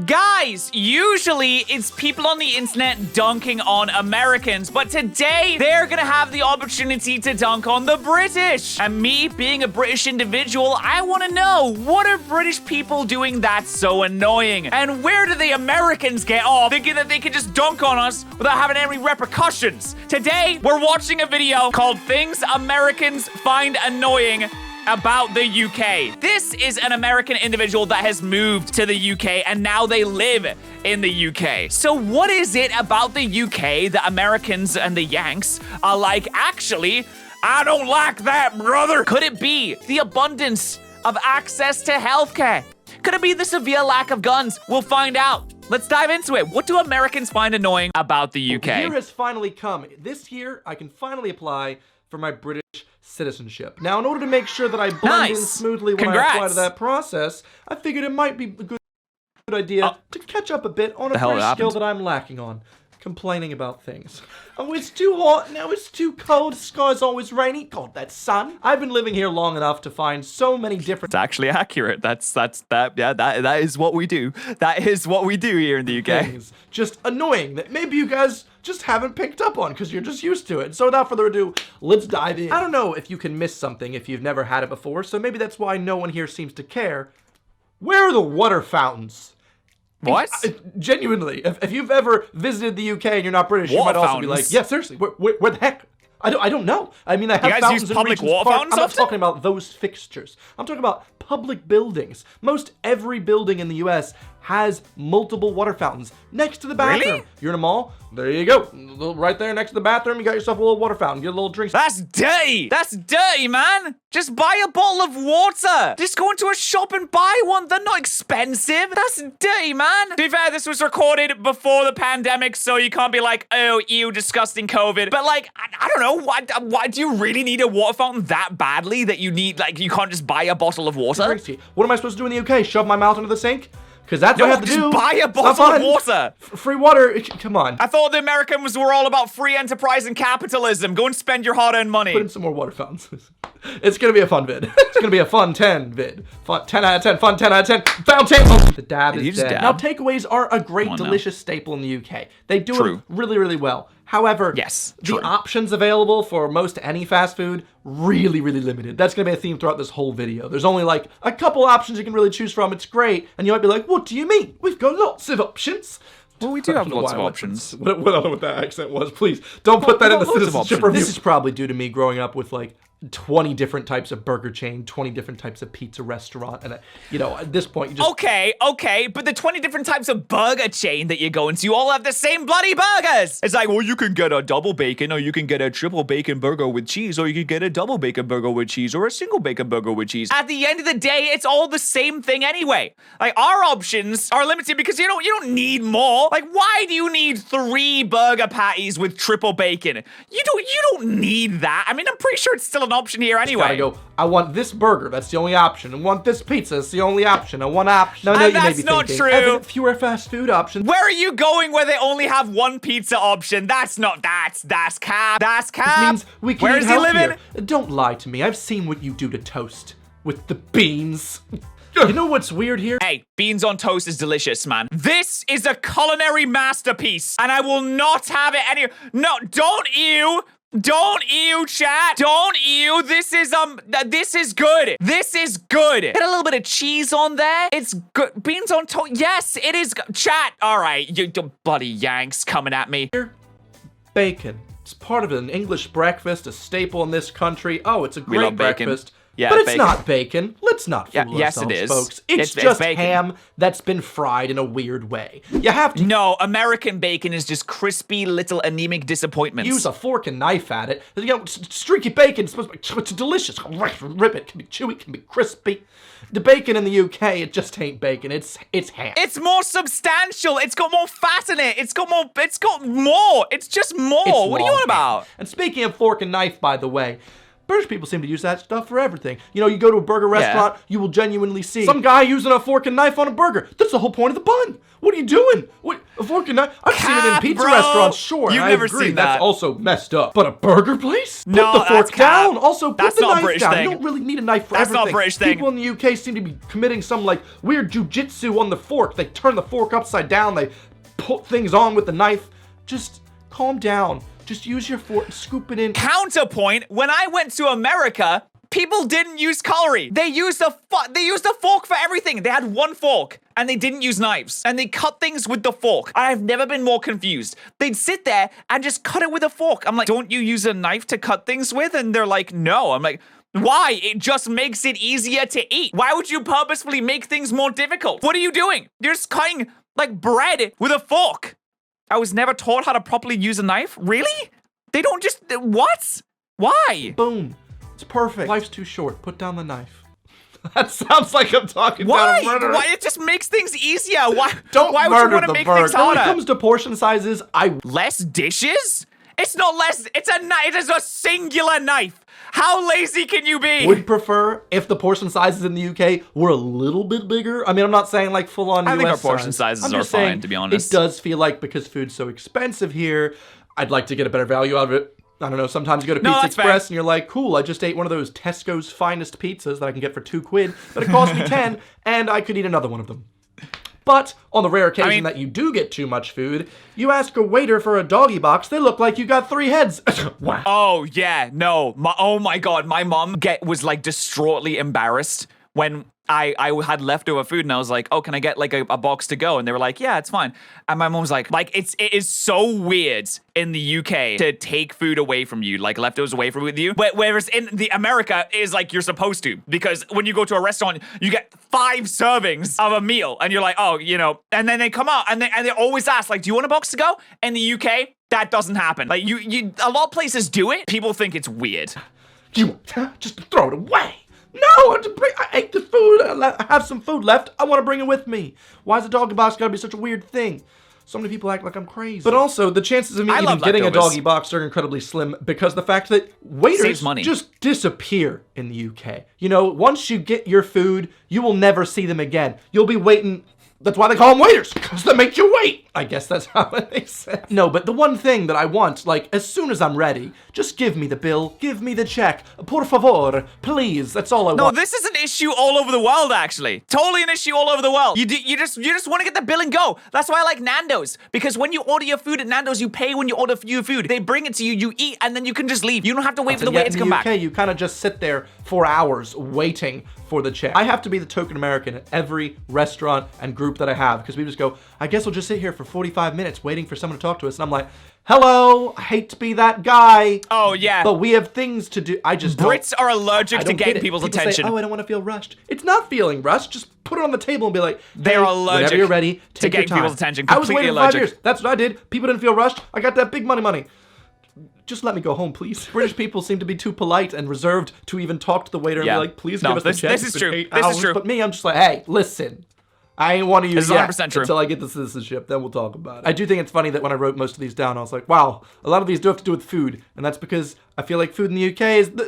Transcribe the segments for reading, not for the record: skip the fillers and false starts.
Guys, usually it's people on the internet dunking on Americans, but today they're gonna have the opportunity to dunk on the British. And me, being a British individual, I wanna know, what are British people doing that's so annoying? And where do the Americans get off thinking that they can just dunk on us without having any repercussions? Today, we're watching a video called Things Americans Find Annoying about the UK. This is an American individual that has moved to the UK and now they live in the UK. So what is it about the UK that Americans and the Yanks are like, actually, I don't like that, brother? Could it be the abundance of access to healthcare? Could it be the severe lack of guns? We'll find out. Let's dive into it. What do Americans find annoying about the UK? The year has finally come. This year, I can finally apply for my British citizenship. Now, in order to make sure that I blend in smoothly when I apply to that process, I figured it might be a good idea to catch up a bit on a British skill that I'm lacking on. Complaining about things. Oh, it's too hot, now it's too cold, the sky's always rainy. God, that sun. I've been living here long enough to find so many different— It's actually accurate. That is what we do. That is what we do here in the UK. Things just annoying that maybe you guys just haven't picked up on because you're just used to it. So without further ado, let's dive in. I don't know if you can miss something if you've never had it before, so maybe that's why no one here seems to care. Where are the water fountains? What? Genuinely, if you've ever visited the UK and you're not British, you might also be like, yeah, seriously, where the heck? I don't know. I mean, they have fountains in public water fountains. I'm not talking about those fixtures. I'm talking about public buildings. Most every building in the US has multiple water fountains next to the bathroom. Really? You're in a mall, there you go. Right there next to the bathroom, you got yourself a little water fountain. Get a little drink. That's dirty. That's dirty, man. Just buy a bottle of water. Just go into a shop and buy one. They're not expensive. That's dirty, man. To be fair, this was recorded before the pandemic, so you can't be like, oh, ew, disgusting COVID. But like, I don't know. Why do you really need a water fountain that badly that you need, like, you can't just buy a bottle of water? What am I supposed to do in the UK? Shove my mouth into the sink? Because that's what I have to do. Just buy a bottle of water. Free water. Come on. I thought the Americans were all about free enterprise and capitalism. Go and spend your hard-earned money. Put in some more water fountains. It's going to be a fun vid. It's going to be a fun 10 vid. Fun 10 out of 10. Fun 10 out of 10. Fountain. Oh, the dab is dead. Now, takeaways are a great, delicious staple in the UK. They do it really, really well. However, the options available for most any fast food, really, really limited. That's going to be a theme throughout this whole video. There's only like a couple options you can really choose from. It's great. And you might be like, what do you mean? We've got lots of options. Well, we do have lots of options. I don't know what that accent was. Please, don't put that in the citizenship review. This is probably due to me growing up with like 20 different types of burger chain, 20 different types of pizza restaurant, and you know, at this point you just— Okay, but the 20 different types of burger chain that you're going to all have the same bloody burgers. It's like, well, you can get a double bacon, or you can get a triple bacon burger with cheese, or you can get a double bacon burger with cheese, or a single bacon burger with cheese. At the end of the day, it's all the same thing anyway. Like, our options are limited because you don't need more. Like, why do you need 3 burger patties with triple bacon? You don't need that. I mean, I'm pretty sure it's still an option here anyway. Gotta go, I want this burger, that's the only option. I want this pizza, it's the only option. I want option. No, you may be not thinking, true. Evan, fewer fast food options. Where are you going where they only have one pizza option? That's cap. That's cap. This means we can Where eat is he living? healthier. Don't lie to me. I've seen what you do to toast with the beans. You know what's weird here? Hey, beans on toast is delicious, man. This is a culinary masterpiece, and I will not have it any— No, don't you! Don't ew, chat. Don't ew. This is good. This is good. Get a little bit of cheese on there. It's good. Beans on toast. Yes, it is. Chat. All right, you bloody Yanks coming at me. Bacon. It's part of an English breakfast, a staple in this country. Oh, it's a great breakfast. Yeah, but it's not bacon. Let's not fool ourselves, yes, it is. folks. It's just ham that's been fried in a weird way. You have to— No, American bacon is just crispy little anemic disappointments. Use a fork and knife at it. You know, streaky bacon is supposed to be— it's delicious. Rip it. It can be chewy. It can be crispy. The bacon in the UK, it just ain't bacon. It's ham. It's more substantial. It's got more fat in it. It's got more. It's just more. What are you on about? And speaking of fork and knife, by the way, British people seem to use that stuff for everything. You know, you go to a burger restaurant, you will genuinely see some guy using a fork and knife on a burger. That's the whole point of the bun. What are you doing? A fork and knife? I've seen it in pizza bro. restaurants, sure. You've I never agree. seen that. That's also messed up. But a burger place? No, put the fork that's down. cap. Also, put That's the not a knife British down. thing. You don't really need a knife for That's everything. not a British thing. People in the UK seem to be committing some like weird jujitsu on the fork. They turn the fork upside down. They put things on with the knife. Just calm down. Just use your fork, scoop it in. Counterpoint, when I went to America, people didn't use cutlery. They used a fork for everything. They had one fork and they didn't use knives and they cut things with the fork. I've never been more confused. They'd sit there and just cut it with a fork. I'm like, don't you use a knife to cut things with? And they're like, no. I'm like, why? It just makes it easier to eat. Why would you purposefully make things more difficult? What are you doing? You're just cutting like bread with a fork. I was never taught how to properly use a knife. Really? They don't just, what? Why? Boom. It's perfect. Life's too short. Put down the knife. That sounds like I'm talking Why? down a murderer. Why? It just makes things easier. Why? Don't Why would you murder want to the make bird. things harder? When it comes to portion sizes, Less dishes? It's not less. It's a knife. It is a singular knife. How lazy can you be? would prefer if the portion sizes in the UK were a little bit bigger. I mean, I'm not saying like full on US I think our portion size. sizes I'm are just saying fine, to be honest. It does feel like because food's so expensive here, I'd like to get a better value out of it. I don't know, sometimes you go to Pizza that's Express fair. and you're like, cool, I just ate one of those Tesco's finest pizzas that I can get for £2, but it cost me 10 and I could eat another one of them. But on the rare occasion that you do get too much food, you ask a waiter for a doggy box, they look like you got 3 heads. Wow. Oh, yeah, no. Oh my God, my mom was like distraughtly embarrassed when I had leftover food and I was like, oh, can I get like a box to go? And they were like, yeah, it's fine. And my mom was like, it is so weird in the UK to take food away from you, like leftovers away from you. Whereas in the America is like you're supposed to, because when you go to a restaurant, you get 5 servings of a meal and you're like, oh, you know, and then they come out and they always ask like, do you want a box to go? In the UK, that doesn't happen. Like you a lot of places do it. People think it's weird. You just throw it away. No, I ate the food. I have some food left. I want to bring it with me. Why is a doggy box gotta be such a weird thing? So many people act like I'm crazy. But also, the chances of me even getting a doggy box are incredibly slim because the fact that waiters just disappear in the UK. You know, once you get your food, you will never see them again. You'll be waiting. That's why they call them waiters, because they make you wait. I guess that's how it makes sense. No, but the one thing that I want, like, as soon as I'm ready, just give me the bill, give me the check. Por favor, please, that's all I want. No, this is an issue all over the world, actually. Totally an issue all over the world. You just want to get the bill and go. That's why I like Nando's, because when you order your food at Nando's, you pay when you order your food. They bring it to you, you eat, and then you can just leave. You don't have to wait for the waiter to come back. In the UK, you kind of just sit there for hours waiting for the check. I have to be the token American at every restaurant and group that I have, because we just go, I guess we'll just sit here for 45 minutes waiting for someone to talk to us. And I'm like, hello, I hate to be that guy. Oh, yeah. But we have things to do. Brits are allergic to getting people's attention. Say, oh, I don't want to feel rushed. It's not feeling rushed. Just put it on the table and be like, hey, they're allergic whenever you're ready, take to your getting time. people's attention. I was Completely waiting allergic. 5 years. That's what I did. People didn't feel rushed. I got that big money. Just let me go home, please. British people seem to be too polite and reserved to even talk to the waiter and be like, please give us the check. This is true. This is true. But me, I'm just like, hey, listen. I ain't want to use this is 100% true. until I get the citizenship. Then we'll talk about it. I do think it's funny that when I wrote most of these down, I was like, wow, a lot of these do have to do with food. And that's because I feel like food in the UK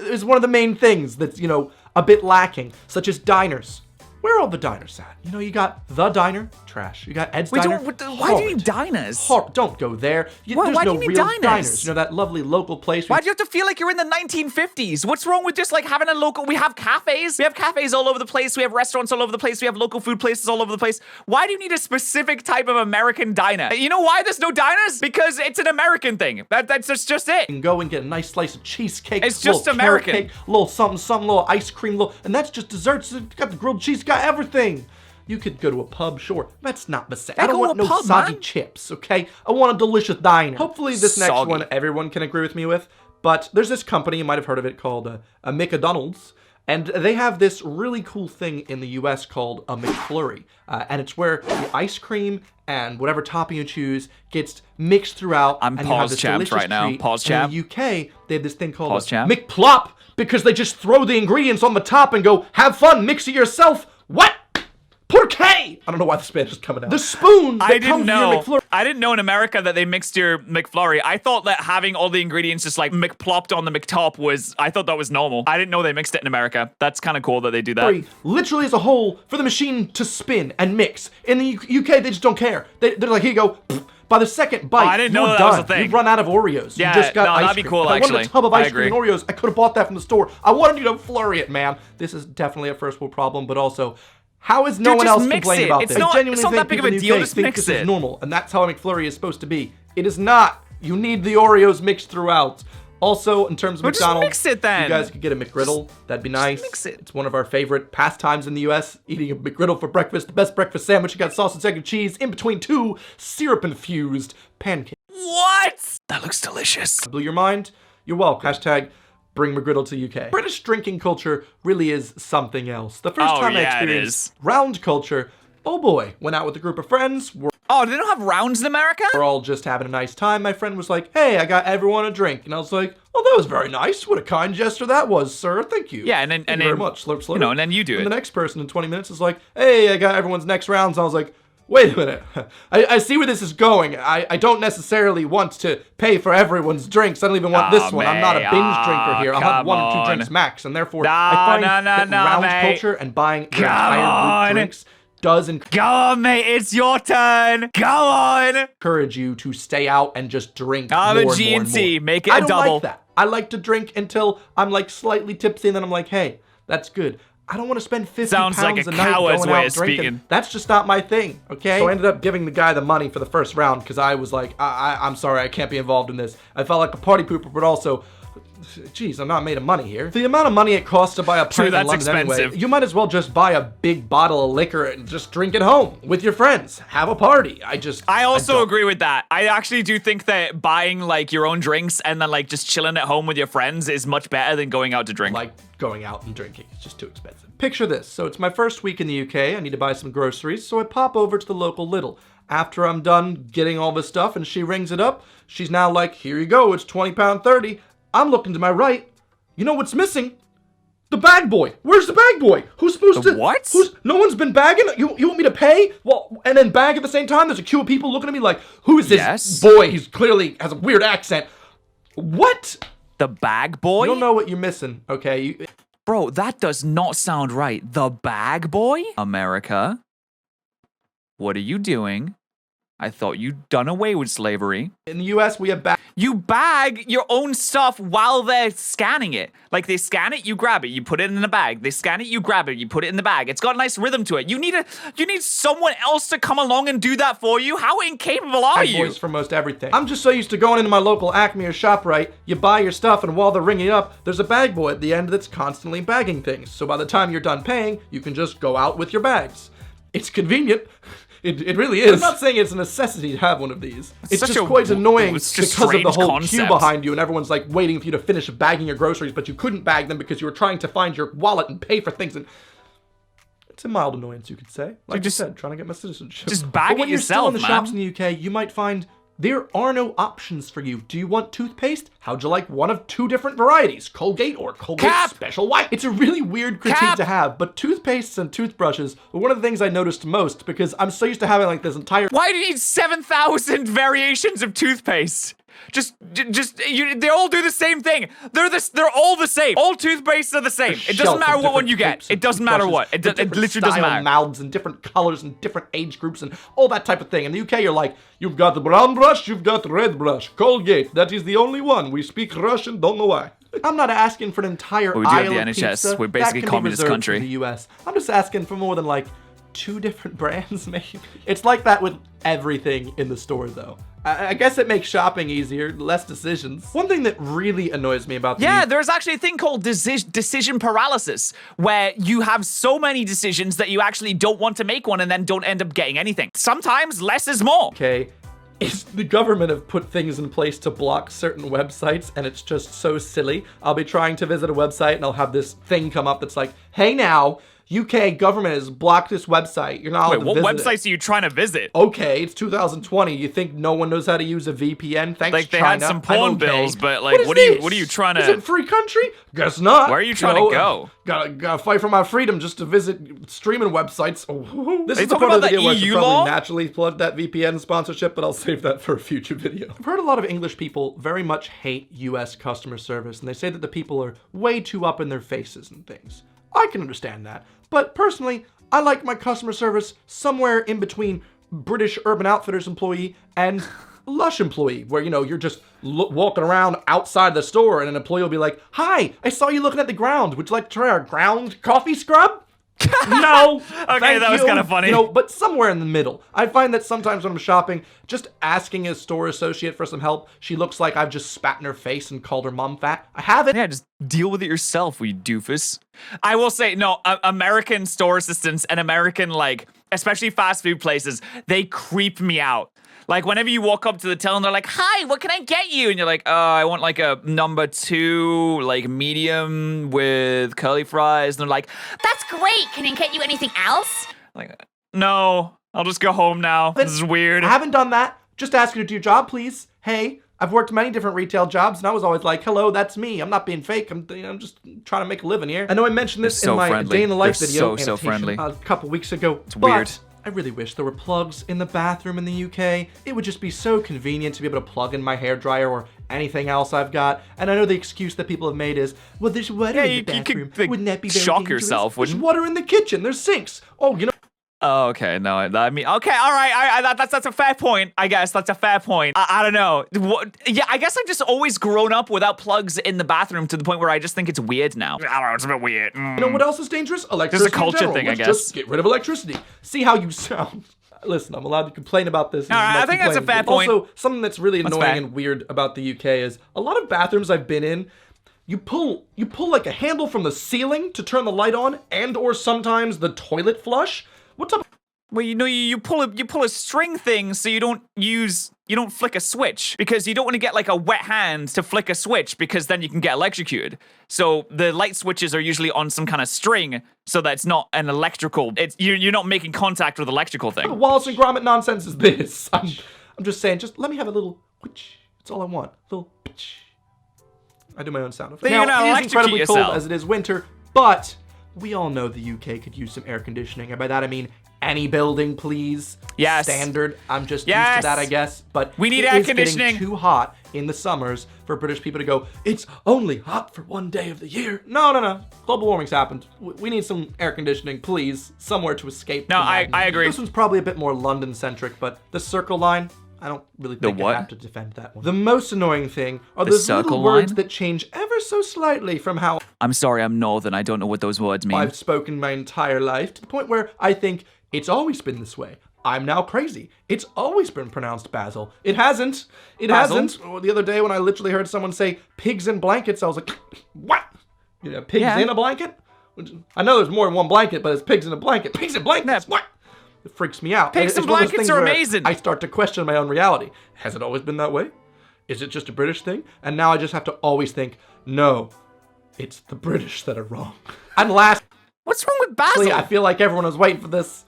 is one of the main things that's, you know, a bit lacking, such as diners. Where are all the diners at? You know, you got The Diner, trash. You got Ed's Diner, why do you need diners? Don't go there. There's why no do you need real diners? You know, that lovely local place. Why do you have to feel like you're in the 1950s? What's wrong with just like having a local? We have cafes. We have cafes all over the place. We have restaurants all over the place. We have local food places all over the place. Why do you need a specific type of American diner? You know why there's no diners? Because it's an American thing. That's just it. You can go and get a nice slice of cheesecake. It's just American. Cake, little something, little ice cream, and that's just desserts. It's got the grilled cheese, got everything. You could go to a pub, sure. That's not the same. I don't want no soggy chips, okay? I want a delicious diner. Hopefully this next one everyone can agree with me with. But there's this company, you might have heard of it, called a McDonald's. And they have this really cool thing in the US called a McFlurry. And it's where the ice cream and whatever topping you choose gets mixed throughout. I'm pause chapped right now. Pause chap. In the UK, they have this thing called McPlop, because they just throw the ingredients on the top and go, have fun, mix it yourself. What? Porque? I don't know why the Spanish is coming out. The spoon. I didn't know in America that they mixed your McFlurry. I thought that having all the ingredients just like McPlopped on the McTop I thought that was normal. I didn't know they mixed it in America. That's kind of cool that they do that. Literally as a hole for the machine to spin and mix. In the UK, they just don't care. They're like, here you go. By the second bite, I didn't know you're that was done. a thing. You've run out of Oreos. Yeah, You just got no, ice that'd be cream. cool, If I wanted actually. a tub of I ice cream and Oreos, I could have bought that from the store. I wanted you to flurry it, man. This is definitely a first world problem, but also, how is no one else complaining about this? I genuinely think people in the UK think this is normal, and that's how a McFlurry is supposed to be. It is not. You need the Oreos mixed throughout. Also, in terms of McDonald's, just mix it then. you guys could get a McGriddle. That'd be nice. Mix it. It's one of our favorite pastimes in the U.S. Eating a McGriddle for breakfast. The best breakfast sandwich. You got sausage, egg, and cheese in between two syrup-infused pancakes. What? That looks delicious. Blew your mind? You're welcome. Hashtag bring McGriddle to UK. British drinking culture really is something else. The first time I experienced round culture, oh boy, went out with a group of friends. Oh, they don't have rounds in America? We're all just having a nice time. My friend was like, hey, I got everyone a drink. And I was like, oh, that was very nice. What a kind gesture that was, sir. Thank you. Yeah, and then, Thank you very much. Slurp, slurp. You know, and then you do it. And the next person in 20 minutes is like, hey, I got everyone's next rounds. And I was like, wait a minute. I see where this is going. I don't necessarily want to pay for everyone's drinks. I don't even want this one. I'm not a binge drinker here. I'll have 1 or 2 drinks max. And therefore, I find that round culture and buying your entire group drinks does Go on, mate, it's your turn. Go on. Encourage you to stay out and just drink I'm more a and GNC. more. Make it a double. I don't like that. I like to drink until I'm like slightly tipsy and then I'm like, hey, that's good. I don't want to spend 50 Sounds pounds like a a night coward's going way out of drinking. speaking. That's just not my thing, okay? So I ended up giving the guy the money for the first round because I was like, I'm sorry, I can't be involved in this. I felt like a party pooper, but also, geez, I'm not made of money here. The amount of money it costs to buy a pint in London anyway, you might as well just buy a big bottle of liquor and just drink it home with your friends. Have a party. I also agree with that. I actually do think that buying like your own drinks and then like just chilling at home with your friends is much better than going out to drink. Like going out and drinking. It's just too expensive. Picture this. So it's my first week in the UK. I need to buy some groceries. So I pop over to the local Lidl. After I'm done getting all this stuff and she rings it up, she's now like, here you go. It's £20.30. I'm looking to my right. You know what's missing? The bag boy. Where's the bag boy? Who's supposed to... What? No one's been bagging? You want me to pay? Well, and then bag at the same time? There's a queue of people looking at me like, who is this boy? He's clearly has a weird accent. What? The bag boy? You don't know what you're missing, okay? Bro, that does not sound right. The bag boy? America? What are you doing? I thought you'd done away with slavery. In the US, we have You bag your own stuff while they're scanning it. Like, they scan it, you grab it, you put it in the bag. They scan it, you grab it, you put it in the bag. It's got a nice rhythm to it. You need someone else to come along and do that for you? How incapable are you? Voice for most everything. I'm just so used to going into my local Acme or ShopRite, you buy your stuff, and while they're ringing it up, there's a bag boy at the end that's constantly bagging things. So by the time you're done paying, you can just go out with your bags. It's convenient. It really is. I'm not saying it's a necessity to have one of these. It's just quite annoying because of the whole queue behind you and everyone's like waiting for you to finish bagging your groceries, but you couldn't bag them because you were trying to find your wallet and pay for things. And it's a mild annoyance, you could say. Like I said, trying to get my citizenship. Just bag it yourself, But when you're still in the shops in the UK, you might find there are no options for you. Do you want toothpaste? How'd you like one of 2 different varieties? Colgate or Colgate Special White? It's a really weird critique to have, but toothpastes and toothbrushes are one of the things I noticed most because I'm so used to having like this entire... Why do you need 7,000 variations of toothpaste? They all do the same thing. They're all the same. All toothpastes are the same. It doesn't matter what one you get. It doesn't matter what. It literally doesn't matter. Mouths and different colors and different age groups and all that type of thing. In the UK, you're like, you've got the brown brush, you've got the red brush. Colgate, that is the only one. We speak Russian, don't know why. I'm not asking for an entire aisle of pizza. We do have the NHS. We're basically a communist country. For the US. I'm just asking for more than like 2 different brands, maybe. It's like that with everything in the store, though. I guess it makes shopping easier, less decisions. One thing that really annoys me about there's actually a thing called decision paralysis, where you have so many decisions that you actually don't want to make one and then don't end up getting anything. Sometimes less is more. Okay. Is the government have put things in place to block certain websites, and it's just so silly. I'll be trying to visit a website, and I'll have this thing come up that's like, hey now, UK government has blocked this website. You're not allowed to visit it. Wait, what websites are you trying to visit? Okay, it's 2020. You think no one knows how to use a VPN? Thanks, like they China. had some porn bills, but like, what are you trying to? Is it free country? Guess not. Where are you trying to go? Gotta fight for my freedom just to visit streaming websites. Oh. This is the part of the video where I EU should law? probably naturally plug that VPN sponsorship, but I'll save that for a future video. I've heard a lot of English people very much hate US customer service, and they say that the people are way too up in their faces and things. I can understand that. But personally, I like my customer service somewhere in between British Urban Outfitters employee and Lush employee, where, you know, you're just walking around outside the store and an employee will be like, "Hi, I saw you looking at the ground. Would you like to try our ground coffee scrub?" No. Okay, that was kind of funny. You know, but somewhere in the middle. I find that sometimes when I'm shopping, just asking a store associate for some help, she looks like I've just spat in her face and called her mom fat. I haven't. Yeah, just deal with it yourself, you doofus. I will say, no, American store assistants and American, like, especially fast food places, they creep me out. Like, whenever you walk up to the till and they're like, "Hi, what can I get you?" And you're like, I want like a number 2, like medium with curly fries. And they're like, That's great. Can I get you anything else? like, no, I'll just go home now. This is weird. I haven't done that. Just ask you to do your job, please. Hey, I've worked many different retail jobs, and I was always like, "Hello, that's me. I'm not being fake. I'm just trying to make a living here." I know I mentioned this in my day in the life video so friendly. A couple weeks ago. It's weird. I really wish there were plugs in the bathroom in the UK. It would just be so convenient to be able to plug in my hairdryer or anything else I've got. And I know the excuse that people have made is, "Well, there's water in the bathroom. You could, Wouldn't that be very shock dangerous? yourself, There's wouldn't? water in the kitchen. There's sinks. Oh, you know." Oh, okay. No, I mean, okay, all right. That's a fair point. I guess that's a fair point. I don't know. Yeah, I guess I've just always grown up without plugs in the bathroom to the point where I just think it's weird now. I don't know. It's a bit weird. You know what else is dangerous? Electricity. Just a culture in general. thing, I Let's guess. Just get rid of electricity. See how you sound. Listen, I'm allowed to complain about this. All right, I think that's a fair point. Also, something that's really annoying fair. and weird about the UK is a lot of bathrooms I've been in, you pull like a handle from the ceiling to turn the light on, and or sometimes the toilet flush. What's up? Well, you know, you pull a string thing so you don't flick a switch, because you don't want to get like a wet hand to flick a switch, because then you can get electrocuted. So the light switches are usually on some kind of string so that it's not an electrical. You're not making contact with electrical thing. What Wallace and Gromit nonsense is this? I'm just saying, just let me have a little witch. That's all I want. A little witch. I do my own sound effect. Then you're Now, gonna it is incredibly electrocute cold yourself. as it is winter, but we all know the UK could use some air conditioning, and by that I mean any building, please. Yes. Standard. I'm just used Yes. to that, I guess. But We need it air is getting conditioning. too hot in the summers for British people to go, "It's only hot for one day of the year." No. Global warming's happened. We need some air conditioning, please. Somewhere to escape. No, the I madness. agree. This one's probably a bit more London-centric, but the Circle Line, I don't really think I have to defend that one. The most annoying thing are those little Circle words Line? that change ever so slightly from how I'm sorry, I'm northern. I don't know what those words mean. I've spoken my entire life, to the point where I think it's always been this way. I'm now crazy. It's always been pronounced Basil. It hasn't. It Basil? hasn't. Oh, the other day when I literally heard someone say pigs in blankets, I was like, what? You know, pigs Yeah. in a blanket? I know there's more than one blanket, but it's pigs in a blanket. Pigs in blankets? What? It freaks me out. Pigs It's in one of those blankets things are where amazing. I start to question my own reality. Has it always been that way? Is it just a British thing? And now I just have to always think, no, it's the British that are wrong. And last, What's wrong with Basil? I feel like everyone was waiting for this.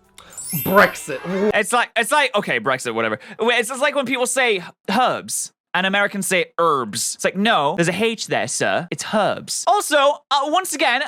Brexit. It's like okay, Brexit, whatever. It's just like when people say herbs and Americans say herbs. It's like, no, there's a H there, sir. It's herbs. Also, once again,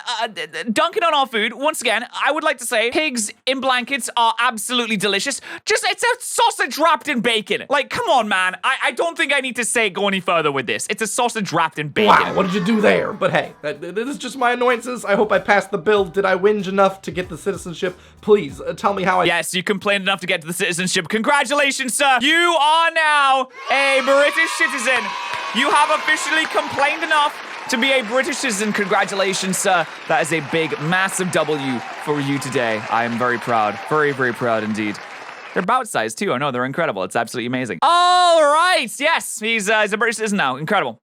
dunking on our food, once again, I would like to say pigs in blankets are absolutely delicious. Just, it's a sausage wrapped in bacon. Like, come on, man. I don't think I need to go any further with this. It's a sausage wrapped in bacon. Wow, what did you do there? But hey, this is just my annoyances. I hope I passed the bill. Did I whinge enough to get the citizenship? Please, tell me how I... Yes, you complained enough to get to the citizenship. Congratulations, sir. You are now a British citizen. You have officially complained enough to be a British citizen. Congratulations, sir. That is a big, massive W for you today. I am very proud. Very, very proud indeed. They're bout sized too. I know, they're incredible. It's absolutely amazing. All right. Yes, he's a British citizen now. Incredible.